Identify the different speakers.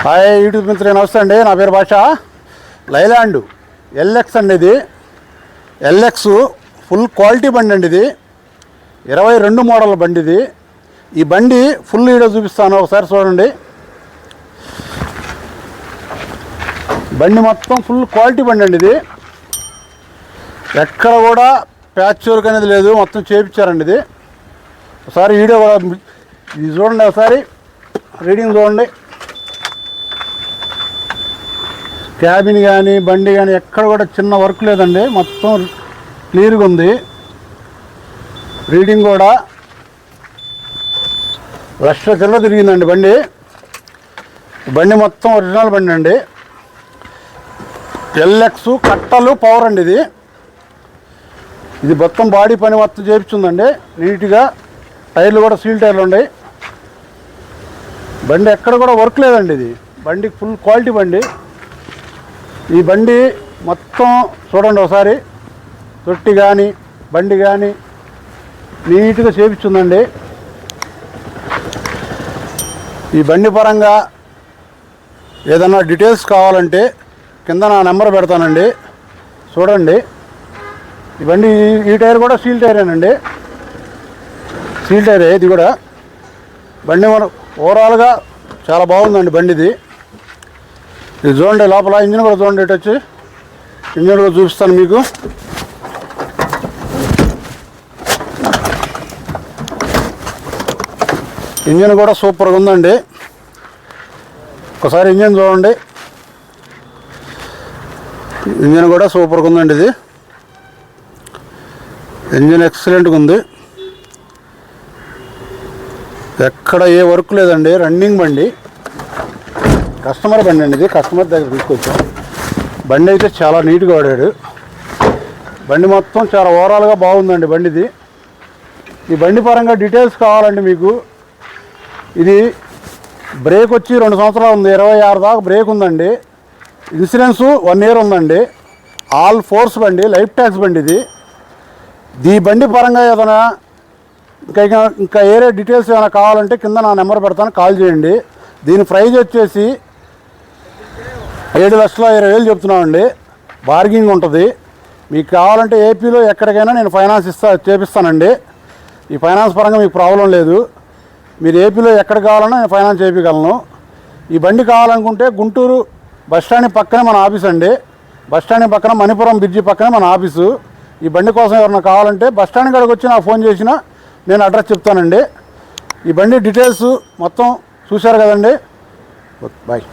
Speaker 1: Hi YouTube మిత్రులు, నమస్తే అండి. నా పేరు భాష. లైలాండ్ ఎల్ఎక్స్ అండి. ఇది ఎల్ఎక్స్ ఫుల్ క్వాలిటీ బండి అండి. ఇది 22 మోడల్ బండి. ఇది ఈ బండి ఫుల్ వీడియో చూపిస్తాను, ఒకసారి చూడండి. బండి మొత్తం ఫుల్ క్వాలిటీ బండి అండి. ఇది ఎక్కడ కూడా ప్యాచ్ వర్క్ అనేది లేదు, మొత్తం చేయించారండి. ఇది ఒకసారి వీడియో కూడా ఇది చూడండి, ఒకసారి రీడింగ్ చూడండి. క్యాబిన్ కానీ బండి కానీ ఎక్కడ కూడా చిన్న వర్క్ లేదండి, మొత్తం క్లియర్గా ఉంది. రీడింగ్ కూడా లక్ష చిల్లర తిరిగిందండి బండి. బండి మొత్తం ఒరిజినల్ బండి అండి. ఎల్ఎక్స్ కట్టలు పవర్ అండి. ఇది మొత్తం బాడీ పని మొత్తం చేయించుందండి నీట్గా. టైర్లు కూడా సీల్ టైర్లు ఉన్నాయి. బండి ఎక్కడ కూడా వర్క్ లేదండి. ఇది బండి ఫుల్ క్వాలిటీ బండి. ఈ బండి మొత్తం చూడండి ఒకసారి. తొట్టి కానీ బండి కానీ నీట్గా చేయించుందండి. ఈ బండి పరంగా ఏదన్నా డీటెయిల్స్ కావాలంటే కింద నా నెంబర్ పెడతానండి, చూడండి. ఈ బండి ఈ టైర్ కూడా సీల్ టైరేనండి, సీల్ టైరే ఇది కూడా. బండి ఓవరాల్గా చాలా బాగుందండి బండిది. ఇది చూడండి, లోపల ఇంజిన్ కూడా చూడండి. ఇటు వచ్చి ఇంజిన్ కూడా చూపిస్తాను మీకు. ఇంజిన్ కూడా సూపర్గా ఉందండి. ఒకసారి ఇంజిన్ చూడండి. ఇంజిన్ కూడా సూపర్గా ఉందండి. ఇది ఇంజిన్ ఎక్సలెంట్గా ఉంది, ఎక్కడ ఏ వర్క్ లేదండి. రన్నింగ్ బండి, కస్టమర్ బండి అండి. ఇది కస్టమర్ దగ్గర తీసుకొచ్చాం. బండి అయితే చాలా నీట్గా వాడాడు. బండి మొత్తం చాలా ఓవరాల్గా బాగుందండి బండిది. ఈ బండి పరంగా డీటెయిల్స్ కావాలండి మీకు. ఇది బ్రేక్ వచ్చి 2 సంవత్సరాలు ఉంది, 26 దాకా బ్రేక్ ఉందండి. ఇన్సూరెన్సు 1 ఇయర్ ఉందండి. ఆల్ ఫోర్స్ బండి, లైఫ్ ట్యాక్స్ బండి ఇది. ఈ బండి పరంగా ఏదైనా ఇంకా ఏరే డీటెయిల్స్ ఏమైనా కావాలంటే కింద నా నెంబర్ పెడతాను, కాల్ చేయండి. దీని ప్రైజ్ వచ్చేసి 7,20,000 చెప్తున్నామండి. బార్గింగ్ ఉంటుంది. మీకు కావాలంటే ఏపీలో ఎక్కడికైనా నేను ఫైనాన్స్ చేపిస్తానండి. ఈ ఫైనాన్స్ పరంగా మీకు ప్రాబ్లం లేదు. మీరు ఏపీలో ఎక్కడ కావాలన్నా నేను ఫైనాన్స్ చేయించగలను. ఈ బండి కావాలనుకుంటే గుంటూరు బస్టాండ్ పక్కనే మన ఆఫీస్ అండి. బస్టాండ్ పక్కన మణిపురం బ్రిడ్జి పక్కనే మన ఆఫీసు. ఈ బండి కోసం ఎవరైనా కావాలంటే బస్టాండ్ కాడికి వచ్చి నాకు ఫోన్ చేసినా నేను అడ్రస్ చెప్తానండి. ఈ బండి డీటెయిల్స్ మొత్తం చూశారు కదండి. బాయ్.